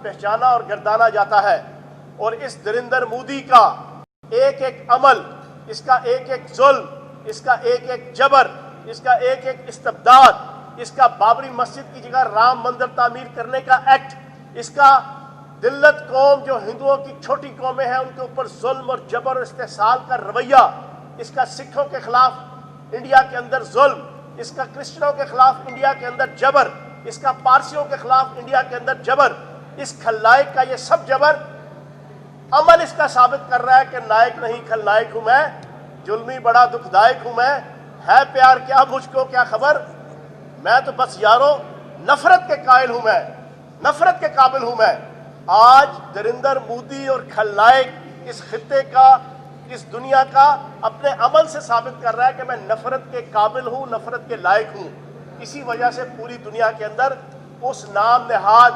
پہچانا اور گردانا جاتا ہے، اور اس درندر مودی کا ایک ایک عمل، اس کا ایک ایک ظلم، اس کا ایک ایک جبر، اس کا ایک ایک استبداد، اس کا بابری مسجد کی جگہ رام مندر تعمیر کرنے کا ایکٹ، اس کا دلت قوم جو ہندوؤں کی چھوٹی قومیں ہیں ان کے اوپر ظلم اور جبر اور استحصال کا رویہ، اس کا سکھوں کے خلاف انڈیا کے اندر ظلم، اس کا کرسچنوں کے خلاف انڈیا کے اندر جبر، اس کا پارسیوں کے خلاف انڈیا کے اندر جبر، اس خلائق کا یہ سب جبر عمل اس کا ثابت کر رہا ہے کہ نائک نہیں خلائق ہوں میں، ظلمی بڑا دکھ دائق ہوں میں، ہے پیار کیا مجھ کو کیا خبر، میں تو بس یارو نفرت کے قائل ہوں میں، نفرت کے قابل ہوں میں۔ آج نریندر مودی اور خلائق اس خطے کا، اس دنیا کا اپنے عمل سے ثابت کر رہا ہے کہ میں نفرت کے قابل ہوں، نفرت کے لائق ہوں۔ اسی وجہ سے پوری دنیا کے اندر اس نام نہاد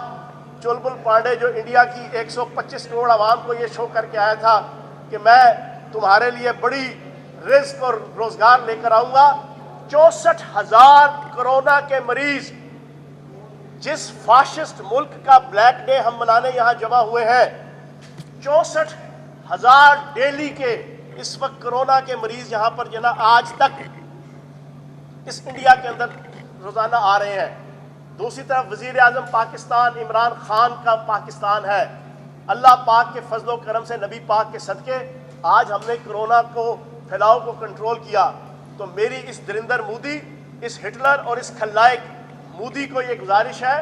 چلبل پانڈے جو انڈیا کی 125 کروڑ عوام کو یہ شو کر کے آیا تھا کہ میں تمہارے لیے بڑی رزق اور روزگار لے کر آؤں گا، 64,000 کورونا کے مریض جس فاشسٹ ملک کا بلیک ڈے ہم منانے یہاں جمع ہوئے ہیں، 64,000 ڈیلی کے اس وقت کورونا کے مریض یہاں پر جناب آج تک اس انڈیا کے اندر روزانہ آ رہے ہیں۔ دوسری طرف وزیر اعظم پاکستان عمران خان کا پاکستان ہے۔ اللہ پاک کے فضل و کرم سے، نبی پاک کے صدقے آج ہم نے کورونا کو پھیلاؤ کو کنٹرول کیا۔ تو میری اس درندر مودی، اس ہٹلر اور اس خلائق مودی کو یہ گزارش ہے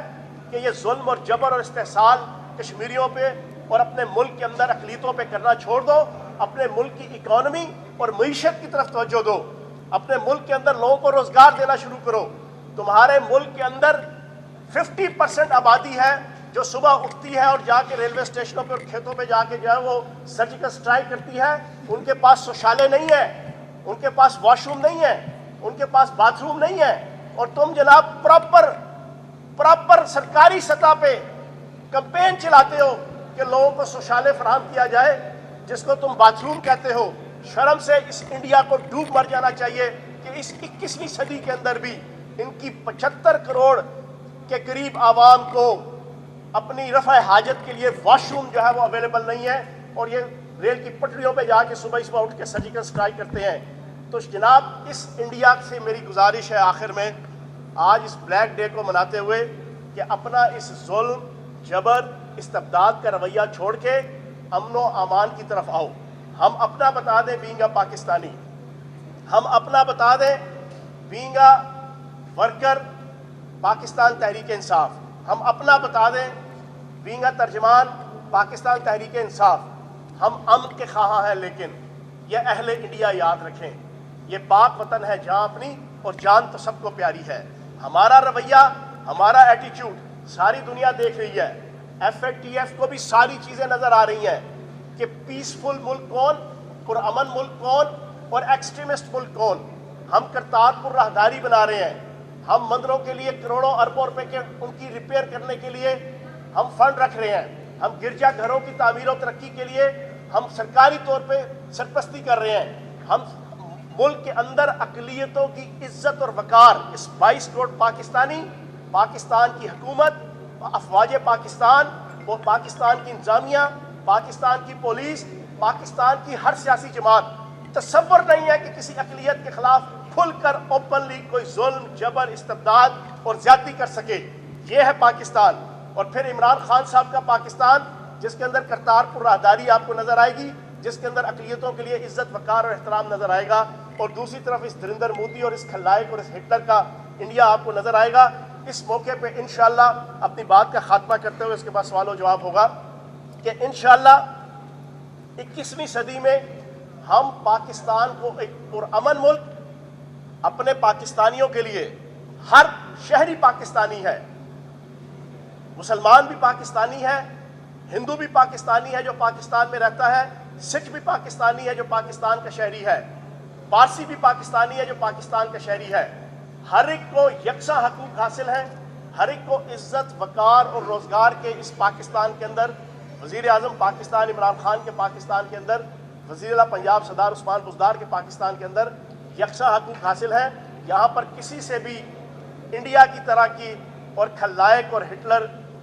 کہ یہ ظلم اور جبر اور استحصال کشمیریوں پہ اور اپنے ملک کے اندر اقلیتوں پہ کرنا چھوڑ دو، اپنے ملک کی اکانومی اور معیشت کی طرف توجہ دو، اپنے ملک کے اندر لوگوں کو روزگار دینا شروع کرو۔ تمہارے ملک کے اندر 50% آبادی ہے جو صبح اٹھتی ہے اور جا کے ریلوے اسٹیشنوں پہ اور کھیتوں پہ جا کے جو ہے وہ سرجیکل اسٹرائک کرتی ہے، ان کے پاس شوچالے نہیں ہے، ان کے پاس واش روم نہیں ہے، ان کے پاس باتھ روم نہیں ہے، اور تم جناب پراپر سرکاری سطح پہ کمپین چلاتے ہو کہ لوگوں کو شوچالے فراہم کیا جائے جس کو تم باتھ روم کہتے ہو۔ شرم سے اس انڈیا کو ڈوب مر جانا چاہیے کہ اس 21ویں صدی کے اندر بھی ان کی 75 کروڑ کے قریب عوام کو اپنی رفع حاجت کے لیے واش روم جو ہے وہ اویلیبل نہیں ہے، اور یہ ریل کی پٹریوں پہ جا کے صبح اٹھ کے سرجیکل اسٹرائک کرتے ہیں۔ تو جناب اس انڈیا سے میری گزارش ہے آخر میں آج اس بلیک ڈے کو مناتے ہوئے کہ اپنا اس ظلم، جبر، استبداد کا رویہ چھوڑ کے امن و امان کی طرف آؤ۔ ہم اپنا بتا دیں بینگ اے پاکستانی، ہم اپنا بتا دیں being a worker Pakistan Tehreek Insaf, ہم اپنا بتا دیں بینگ اے ترجمان پاکستان تحریک انصاف۔ ہم امن کے خواہاں ہیں، لیکن یہ اہل انڈیا یاد رکھیں یہ پاک وطن ہے جہاں اپنی، اور جان تو سب کو پیاری ہے۔ ہمارا رویہ، ہمارا ایٹیچیوڈ ساری دنیا دیکھ رہی ہے، FATF کو بھی ساری چیزیں نظر آ رہی ہیں کہ پیسفل ملک کون، پرامن ملک کون اور ایکسٹریمسٹ ملک کون۔ ہم کرتارپور راہداری بنا رہے ہیں، ہم مندروں کے لیے کروڑوں اربوں روپے کے ان کی ریپیئر کرنے کے لیے ہم فنڈ رکھ رہے ہیں، ہم گرجا گھروں کی تعمیر و ترقی کے لیے ہم سرکاری طور پہ سرپرستی کر رہے ہیں۔ ہم ملک کے اندر اقلیتوں کی عزت اور وقار، اس 22 کروڑ پاکستانی، پاکستان کی حکومت، افواج پاکستان اور پاکستان کی انتظامیہ، پاکستان کی پولیس، پاکستان کی ہر سیاسی جماعت تصور نہیں ہے کہ کسی اقلیت کے خلاف کھل کر اوپنلی کوئی ظلم، جبر، استبداد اور زیادتی کر سکے۔ یہ ہے پاکستان۔ اور پھر عمران خان صاحب کا پاکستان جس کے اندر کرتارپور راہداری آپ کو نظر آئے گی، جس کے اندر اقلیتوں کے لیے عزت، وقار اور احترام نظر آئے گا، اور دوسری طرف اس نریندر مودی اور اس خلائق اور اس ہٹلر کا انڈیا آپ کو نظر آئے گا۔ اس موقع پہ انشاءاللہ اپنی بات کا خاتمہ کرتے ہوئے اس کے بعد سوال و جواب ہوگا کہ انشاءاللہ 21ویں صدی میں ہم پاکستان کو ایک پرامن ملک، اپنے پاکستانیوں کے لیے ہر شہری پاکستانی ہے، مسلمان بھی پاکستانی ہے، ہندو بھی پاکستانی ہے جو پاکستان میں رہتا ہے، سکھ بھی پاکستانی ہے جو پاکستان کا شہری ہے، پارسی بھی پاکستانی ہے جو پاکستان کا شہری ہے۔ ہر ایک کو یکساں حقوق حاصل ہیں، ہر ایک کو عزت، وقار اور روزگار کے اس پاکستان کے اندر، وزیر اعظم پاکستان عمران خان کے پاکستان کے اندر، وزیر اعلیٰ پنجاب سردار عثمان بزدار کے پاکستان کے اندر یکساں حقوق حاصل ہیں۔ یہاں پر کسی سے بھی انڈیا کی طرح کی اور خلائق اور ہٹلر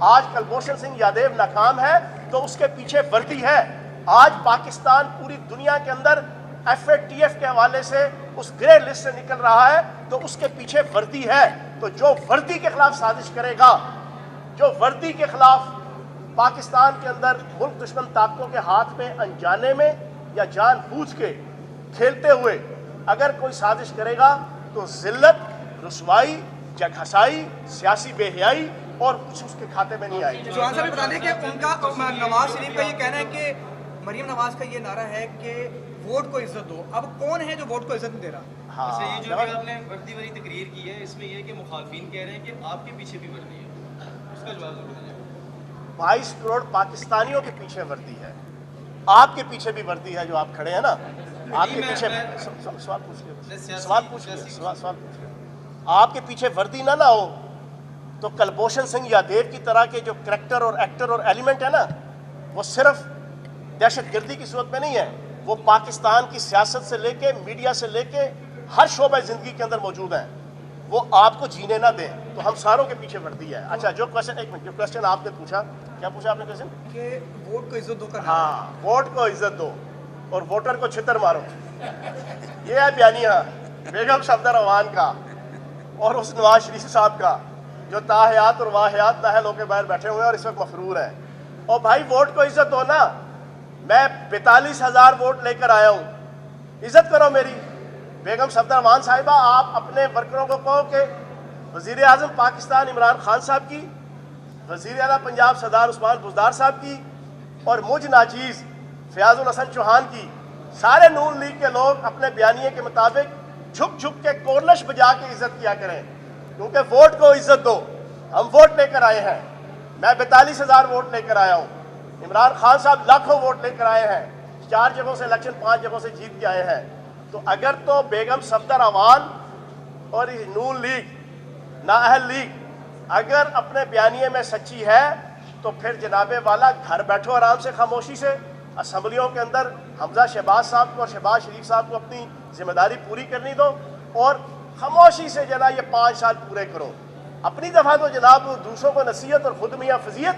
آج کلبھوشن سنگھ یادیو ناکام ہے تو اس کے پیچھے وردی ہے. آج پاکستان پوری دنیا کے اندر FATF کے حوالے سے اس گرے لسٹ سے نکل رہا ہے تو اس کے پیچھے وردی ہے. تو جو وردی کے خلاف سازش کرے گا, جو وردی کے خلاف پاکستان کے اندر ملک دشمن طاقتوں کے ہاتھ میں انجانے میں یا جان بوجھ کے کھیلتے ہوئے اگر کوئی سازش کرے گا تو ذلت, رسوائی, جگہسائی, سیاسی بے حیائی اور کچھ اس کے کھاتے میں نہیں آئے گی. چوہان صاحب بتا دیں کہ ان کا نواز شریف کا یہ کہنا ہے کہ مریم نواز کا یہ نعرہ ہے کہ ووٹ کو عزت دو. اب کون ہے جو ووٹ کو عزت نہیں دے رہا؟ اچھا یہ جو آپ نے وردی والی تقریر کی ہے اس میں یہ کہ مخالفین کہہ رہے ہیں کہ آپ کے پیچھے بھی وردی ہے, اس کا جواب ضرور دیجیے. 22 کروڑ پاکستانیوں کے پیچھے وردی ہے, آپ کے پیچھے بھی وردی ہے جو آپ کھڑے ہیں نا, آپ کے پیچھے سوال پوچھیے آپ کے پیچھے وردی نہ ہو تو کلبھوشن سنگھ یادیو کی طرح کے جو کریکٹر اور ایکٹر اور ایلیمنٹ ہے نا, وہ صرف دہشت گردی کی صورت میں نہیں ہے, وہ پاکستان کی سیاست سے لے کے میڈیا سے لے کے ہر شعبہ زندگی کے اندر موجود ہیں, وہ آپ کو جینے نہ دیں. تو ہم ساروں کے پیچھے وردی ہے. اچھا جو کوشچن, ایک منٹ, جو کوشچن آپ نے پوچھا, کیا پوچھا آپ نے کوشچن؟ کہ ووٹ کو عزت دو کرنا. ہاں, ووٹ کو عزت دو اور ووٹر کو چھتر مارو, یہ ہے بیانیہ بیگم صفدر امان کا اور اس نواز شریف صاحب کا جو تاحیات اور واحیات نااہل ہو کے باہر بیٹھے ہوئے ہیں اور اس وقت مفرور ہیں. اور بھائی ووٹ کو عزت دو نا, میں 42,000 ووٹ لے کر آیا ہوں, عزت کرو میری. بیگم صفدر امان صاحبہ, آپ اپنے ورکروں کو کہو کہ وزیر اعظم پاکستان عمران خان صاحب کی, وزیر اعلیٰ پنجاب سردار عثمان بزدار صاحب کی اور مجھ ناچیز فیاض الحسن چوہان کی, سارے نون لیگ کے لوگ اپنے بیانیے کے مطابق جھک جھک کے کورنش بجا کے عزت کیا کریں, کیونکہ ووٹ کو عزت دو. ہم ووٹ لے کر آئے ہیں, میں 42,000 ووٹ لے کر آیا ہوں, عمران خان صاحب لاکھوں ووٹ لے کر آئے ہیں, 4 جگہوں سے الیکشن 5 جگہوں سے جیت کے آئے ہیں. تو اگر تو بیگم صفدر امان اور نون لیگ نااہل لیگ اگر اپنے بیانیے میں سچی ہے تو پھر جناب والا گھر بیٹھو آرام سے خاموشی سے, اسمبلیوں کے اندر حمزہ شہباز صاحب کو اور شہباز شریف صاحب کو اپنی ذمہ داری پوری کرنی دو اور خاموشی سے جناب یہ 5 سال پورے کرو. اپنی دفعہ تو جناب دوسروں کو نصیحت اور خود میاں فضیت.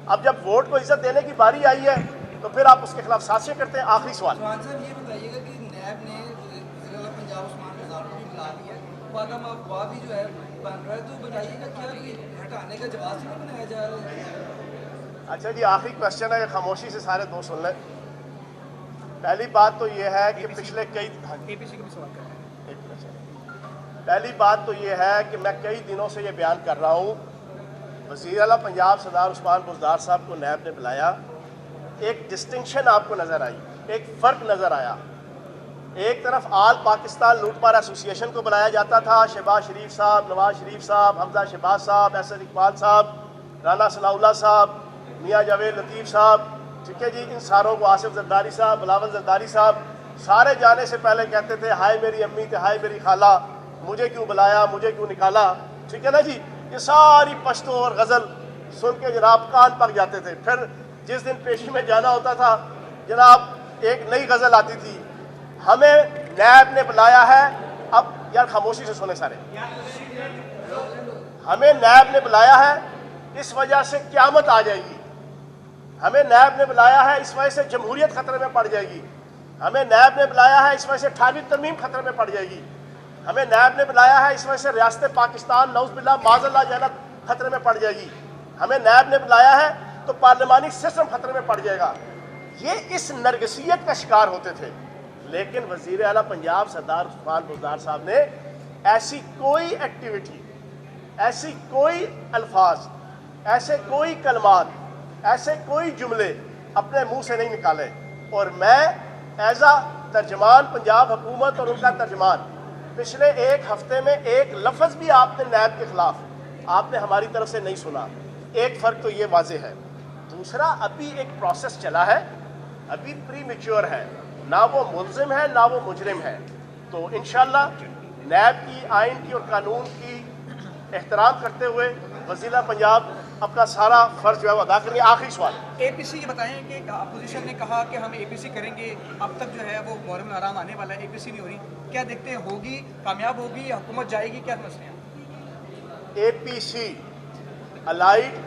اب جب ووٹ کو عزت دینے کی باری آئی ہے تو پھر آپ اس کے خلاف سازشیں کرتے ہیں. آخری سوال, چوہان صاحب یہ بتائیے گا کہ نیب نے وزیر اعلیٰ پنجاب عثمان بزدار کو بھی بلا لیا ہے, بادام افواہ بھی جو ہے بن رہا ہے, تو بتائیے گا کیا کہ ہٹانے کا جواز نہیں بنایا جا رہا ہے؟ اچھا جی, آخری کوشچن ہے, خاموشی سے سارے دوست سن لیں. پہلی بات تو یہ ہے کہ پچھلے کئی APC کا بھی سوال کر رہے ہیں. پہلی بات تو یہ ہے کہ میں کئی دنوں سے یہ بیان کر رہا ہوں, وزیر اعلیٰ پنجاب سردار عثمان بزدار صاحب کو نیب نے بلایا, ایک ڈسٹنکشن آپ کو نظر آئی, ایک فرق نظر آیا. ایک طرف آل پاکستان لوٹ مار ایسوسی ایشن کو بلایا جاتا تھا, شہباز شریف صاحب, نواز شریف صاحب, حمزہ شہباز صاحب, احسن اقبال صاحب, رانا ثناء اللہ صاحب, میاں جاوید لطیف صاحب, ٹھیک ہے جی, ان ساروں کو, آصف زرداری صاحب, بلاول زرداری صاحب, سارے جانے سے پہلے کہتے تھے ہائے میری امی تھے, ہائے میری خالہ, مجھے کیوں بلایا, مجھے کیوں نکالا, ٹھیک ہے نا جی. یہ ساری پشتو اور غزل سن کے جناب کان پک جاتے تھے. پھر جس دن پیشی میں جانا ہوتا تھا جناب ایک نئی غزل آتی تھی, ہمیں نیب نے بلایا ہے. اب یار خاموشی سے سنے سارے, ہمیں نیب نے بلایا ہے اس وجہ سے قیامت آ جائے گی, ہمیں نیب نے بلایا ہے اس وجہ سے جمہوریت خطرے میں پڑ جائے گی, ہمیں نیب نے بلایا ہے اس وجہ سے 18ویں ترمیم خطرے میں پڑ جائے گی, ہمیں نیب نے بلایا ہے اس وجہ سے ریاست پاکستان نعوذ باللہ معاذ اللہ جنت خطرے میں پڑ جائے گی, ہمیں نیب نے بلایا ہے تو پارلیمانی سسٹم خطرے میں پڑ جائے گا. یہ اس نرگسیت کا شکار ہوتے تھے. لیکن وزیر اعلیٰ پنجاب سردار عثمان بزدار صاحب نے ایسی کوئی ایکٹیویٹی, ایسی کوئی الفاظ, ایسے کوئی کلمات, ایسے کوئی جملے اپنے منہ سے نہیں نکالے. اور میں ایز اے ترجمان پنجاب حکومت اور ان کا ترجمان, پچھلے 1 ہفتے میں ایک لفظ بھی آپ نے نیب کے خلاف آپ نے ہماری طرف سے نہیں سنا. ایک فرق تو یہ واضح ہے. دوسرا, ابھی ایک پروسیس چلا ہے, ابھی پری میچور ہے, نہ وہ ملزم ہے نہ وہ مجرم ہے. تو انشاءاللہ نیب کی, آئین کی اور قانون کی احترام کرتے ہوئے وزیر پنجاب اپنا سارا فرض جو ہے وہ ادا کریں گے. آخری سوال, APC یہ بتائیں کہ اپوزیشن نے کہا کہ ہم APC کریں گے, اب تک جو ہے وہ محرم الحرام آنے والا ہے, APC نہیں ہو رہی, کیا دیکھتے ہیں ہوگی, کامیاب ہوگی, حکومت جائے گی, کیا مسئلے ہیں؟ APC allied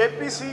APC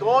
2